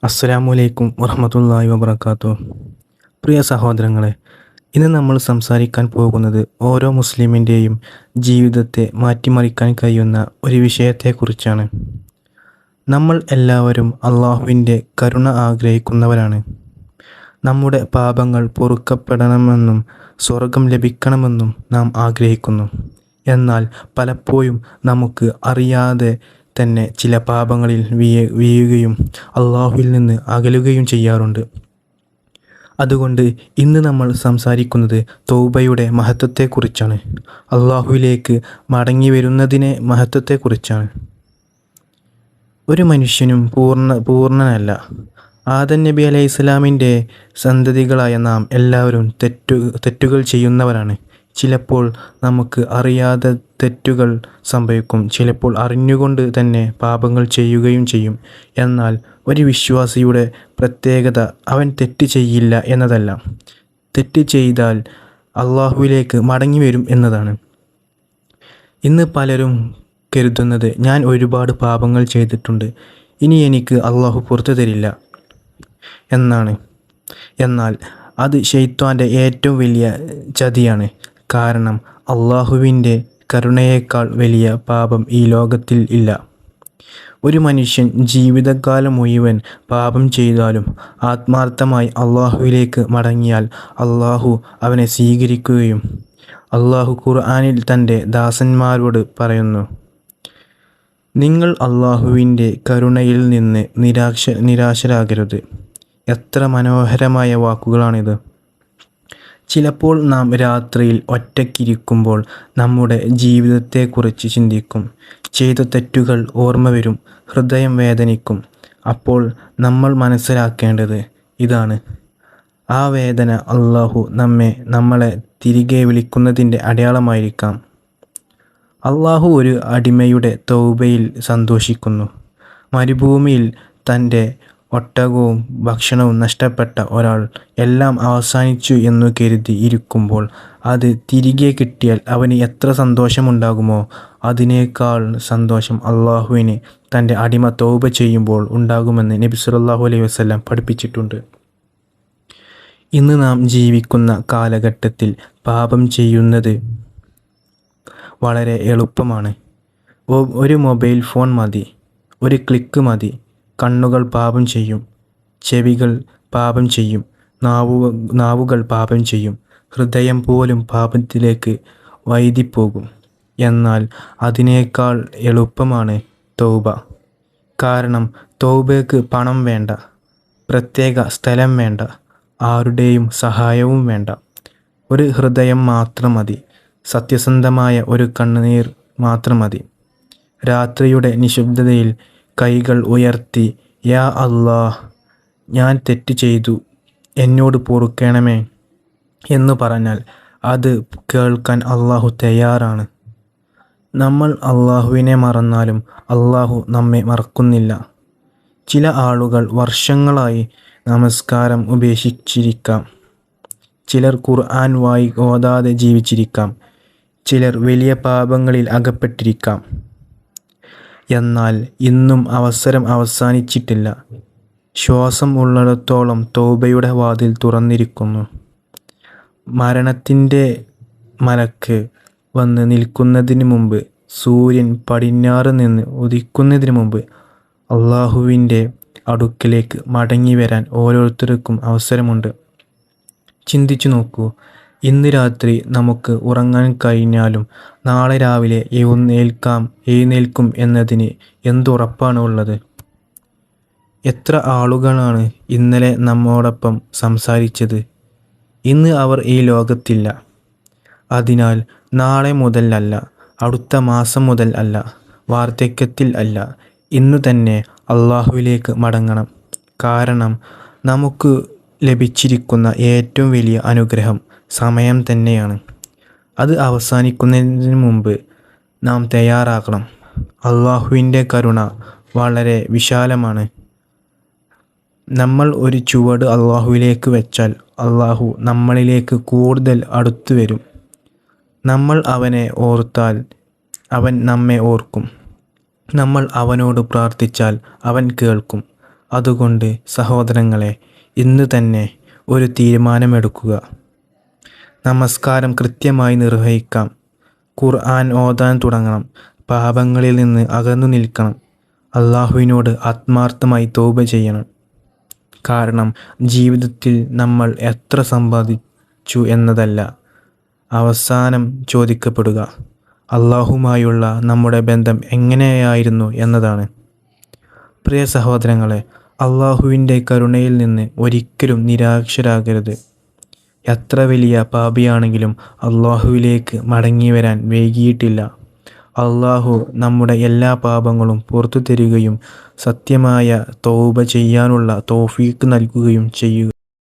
അസ്സലാമു അലൈക്കും വറഹ്മത്തുള്ളാഹി വബറകാതുഹു. പ്രിയ സഹോദരങ്ങളെ, ഇന്ന് നമ്മൾ സംസാരിക്കാൻ പോകുന്നത് ഓരോ മുസ്ലിമിൻ്റെയും ജീവിതത്തെ മാറ്റിമറിക്കാൻ കഴിയുന്ന ഒരു വിഷയത്തെക്കുറിച്ചാണ്. നമ്മൾ എല്ലാവരും അള്ളാഹുവിൻ്റെ കരുണ ആഗ്രഹിക്കുന്നവരാണ്. നമ്മുടെ പാപങ്ങൾ പൊറുക്കപ്പെടണമെന്നും സ്വർഗം ലഭിക്കണമെന്നും നാം ആഗ്രഹിക്കുന്നു. എന്നാൽ പലപ്പോഴും നമുക്ക് അറിയാതെ തന്നെ ചില പാപങ്ങളിൽ വീഴുകയും അള്ളാഹുവിൽ നിന്ന് അകലുകയും ചെയ്യാറുണ്ട്. അതുകൊണ്ട് ഇന്ന് നമ്മൾ സംസാരിക്കുന്നത് തൗബയുടെ മഹത്വത്തെക്കുറിച്ചാണ്. അള്ളാഹുവിലേക്ക് മടങ്ങി വരുന്നതിനെ മഹത്വത്തെക്കുറിച്ചാണ്. ഒരു മനുഷ്യനും പൂർണ്ണനല്ല. ആദം നബി അലൈഹി ഇസ്ലാമിൻ്റെ സന്തതികളായ നാം എല്ലാവരും തെറ്റുകൾ ചെയ്യുന്നവരാണ്. ചിലപ്പോൾ നമുക്ക് അറിയാതെ തെറ്റുകൾ സംഭവിക്കും, ചിലപ്പോൾ അറിഞ്ഞുകൊണ്ട് തന്നെ പാപങ്ങൾ ചെയ്യുകയും ചെയ്യും. എന്നാൽ ഒരു വിശ്വാസിയുടെ പ്രത്യേകത അവൻ തെറ്റ് ചെയ്യില്ല എന്നതല്ല, തെറ്റ് ചെയ്താൽ അള്ളാഹുവിലേക്ക് മടങ്ങി വരും എന്നതാണ്. ഇന്ന് പലരും കരുതുന്നത്, ഞാൻ ഒരുപാട് പാപങ്ങൾ ചെയ്തിട്ടുണ്ട്, ഇനി എനിക്ക് അള്ളാഹു പുറത്തു തരില്ല എന്നാണ്. എന്നാൽ അത് ശൈത്വാൻ്റെ ഏറ്റവും വലിയ ചതിയാണ്. കാരണം അള്ളാഹുവിൻ്റെ കരുണയേക്കാൾ വലിയ പാപം ഈ ലോകത്തിൽ ഇല്ല. ഒരു മനുഷ്യൻ ജീവിതകാലം മുഴുവൻ പാപം ചെയ്താലും ആത്മാർത്ഥമായി അള്ളാഹുവിലേക്ക് മടങ്ങിയാൽ അള്ളാഹു അവനെ സ്വീകരിക്കുകയും അള്ളാഹു ഖുർആനിൽ തൻ്റെ ദാസന്മാരോട് പറയുന്നു, നിങ്ങൾ അള്ളാഹുവിൻ്റെ കരുണയിൽ നിന്ന് നിരാശരാകരുത്. എത്ര മനോഹരമായ വാക്കുകളാണിത്. ചിലപ്പോൾ നാം രാത്രിയിൽ ഒറ്റയ്ക്കിരിക്കുമ്പോൾ നമ്മുടെ ജീവിതത്തെക്കുറിച്ച് ചിന്തിക്കും. ചെയ്ത തെറ്റുകൾ ഓർമ്മ വരും, ഹൃദയം വേദനിക്കും. അപ്പോൾ നമ്മൾ മനസ്സിലാക്കേണ്ടത് ഇതാണ്: ആ വേദന അള്ളാഹു നമ്മളെ തിരികെ വിളിക്കുന്നതിൻ്റെ അടയാളമായിരിക്കാം. അള്ളാഹു ഒരു അടിമയുടെ തൗബയിൽ സന്തോഷിക്കുന്നു. മരുഭൂമിയിൽ തൻ്റെ ഒട്ടകവും ഭക്ഷണവും നഷ്ടപ്പെട്ട ഒരാൾ എല്ലാം അവസാനിച്ചു എന്നു കരുതി ഇരിക്കുമ്പോൾ അത് തിരികെ കിട്ടിയാൽ അവന് എത്ര സന്തോഷമുണ്ടാകുമോ, അതിനേക്കാൾ സന്തോഷം അള്ളാഹുവിന് തൻ്റെ അടിമ തൗബ ചെയ്യുമ്പോൾ ഉണ്ടാകുമെന്ന് നബി സല്ലല്ലാഹു അലൈഹി വസല്ലം പഠിപ്പിച്ചിട്ടുണ്ട്. ഇന്ന് നാം ജീവിക്കുന്ന കാലഘട്ടത്തിൽ പാപം ചെയ്യുന്നത് വളരെ എളുപ്പമാണ്. ഒരു മൊബൈൽ ഫോൺ മതി, ഒരു ക്ലിക്ക് മതി. കണ്ണുകൾ പാപം ചെയ്യും, ചെവികൾ പാപം ചെയ്യും, നാവുകൾ പാപം ചെയ്യും, ഹൃദയം പോലും പാപത്തിലേക്ക് വഴുതിപ്പോകും. എന്നാൽ അതിനേക്കാൾ എളുപ്പമാണ് തൗബ. കാരണം തൗബയ്ക്ക് പണം വേണ്ട, പ്രത്യേക സ്ഥലം വേണ്ട, ആരുടെയും സഹായവും വേണ്ട. ഒരു ഹൃദയം മാത്രം മതി, സത്യസന്ധമായ ഒരു കണ്ണുനീർ മാത്രം മതി. രാത്രിയുടെ നിശബ്ദതയിൽ കൈകൾ ഉയർത്തി, യാ അല്ലാഹ്, ഞാൻ തെറ്റ് ചെയ്തു, എന്നോട് പൊറുക്കണമേ എന്ന് പറഞ്ഞാൽ അത് കേൾക്കാൻ അള്ളാഹു തയ്യാറാണ്. നമ്മൾ അള്ളാഹുവിനെ മറന്നാലും അള്ളാഹു നമ്മെ മറക്കുന്നില്ല. ചില ആളുകൾ വർഷങ്ങളായി നമസ്കാരം ഉപേക്ഷിച്ചിരിക്കാം, ചിലർ ഖുർആൻ ഓതാതെ ജീവിച്ചിരിക്കാം, ചിലർ വലിയ പാപങ്ങളിൽ അകപ്പെട്ടിരിക്കാം. എന്നാൽ ഇന്നും അവസരം അവസാനിച്ചിട്ടില്ല. ശ്വാസം ഉള്ളിടത്തോളം തൗബയുടെ വാതിൽ തുറന്നിരിക്കുന്നു. മരണത്തിൻ്റെ മലക്ക് വന്ന് നിൽക്കുന്നതിന് മുമ്പ്, സൂര്യൻ പടിഞ്ഞാറ് നിന്ന് ഉദിക്കുന്നതിന് മുമ്പ് അള്ളാഹുവിൻ്റെ അടുക്കലേക്ക് മടങ്ങി വരാൻ ഓരോരുത്തർക്കും അവസരമുണ്ട്. ചിന്തിച്ചു നോക്കൂ, ഇന്ന് രാത്രി നമുക്ക് ഉറങ്ങാൻ കഴിഞ്ഞാലും നാളെ രാവിലെ എഴുന്നേൽക്കും എന്നതിന് എന്തുറപ്പാണ് ഉള്ളത്? എത്ര ആളുകളാണ് ഇന്നലെ നമ്മോടൊപ്പം സംസാരിച്ചത്, ഇന്ന് അവർ ഈ ലോകത്തില്ല. അതിനാൽ നാളെ മുതൽ അല്ല, അടുത്ത മാസം മുതൽ അല്ല, വാർദ്ധക്യത്തിൽ അല്ല, ഇന്നു തന്നെ അള്ളാഹുവിലേക്ക് മടങ്ങണം. കാരണം നമുക്ക് ലഭിച്ചിരിക്കുന്ന ഏറ്റവും വലിയ അനുഗ്രഹം സമയം തന്നെയാണ്. അത് അവസാനിക്കുന്നതിന് മുമ്പ് നാം തയ്യാറാകണം. അള്ളാഹുവിൻ്റെ കരുണ വളരെ വിശാലമാണ്. നമ്മൾ ഒരു ചുവട് അള്ളാഹുവിലേക്ക് വെച്ചാൽ അള്ളാഹു നമ്മളിലേക്ക് കൂടുതൽ അടുത്തു വരും. നമ്മൾ അവനെ ഓർത്താൽ അവൻ നമ്മെ ഓർക്കും. നമ്മൾ അവനോട് പ്രാർത്ഥിച്ചാൽ അവൻ കേൾക്കും. അതുകൊണ്ട് സഹോദരങ്ങളെ, ഇന്ന് തന്നെ ഒരു തീരുമാനമെടുക്കുക. നമസ്കാരം കൃത്യമായി നിർവഹിക്കാം. ഖുർആൻ ഓതാൻ തുടങ്ങണം. പാപങ്ങളിൽ നിന്ന് അകന്നു നിൽക്കണം. അള്ളാഹുവിനോട് ആത്മാർത്ഥമായി തൗബ ചെയ്യണം. കാരണം ജീവിതത്തിൽ നമ്മൾ എത്ര സമ്പാദിച്ചു എന്നതല്ല അവസാനം ചോദിക്കപ്പെടുക, അള്ളാഹുമായുള്ള നമ്മുടെ ബന്ധം എങ്ങനെയായിരുന്നു എന്നതാണ്. പ്രിയ സഹോദരങ്ങളെ, അള്ളാഹുവിൻ്റെ കരുണയിൽ നിന്ന് ഒരിക്കലും നിരാശരാകരുത്. എത്ര വലിയ പാപിയാണെങ്കിലും അള്ളാഹുവിലേക്ക് മടങ്ങി വരാൻ വൈകിയിട്ടില്ല. അള്ളാഹു നമ്മുടെ എല്ലാ പാപങ്ങളും പുറത്തു തരികയും സത്യമായ തൗബ ചെയ്യാനുള്ള തൗഫീഖ് നൽകുകയും ചെയ്യുക.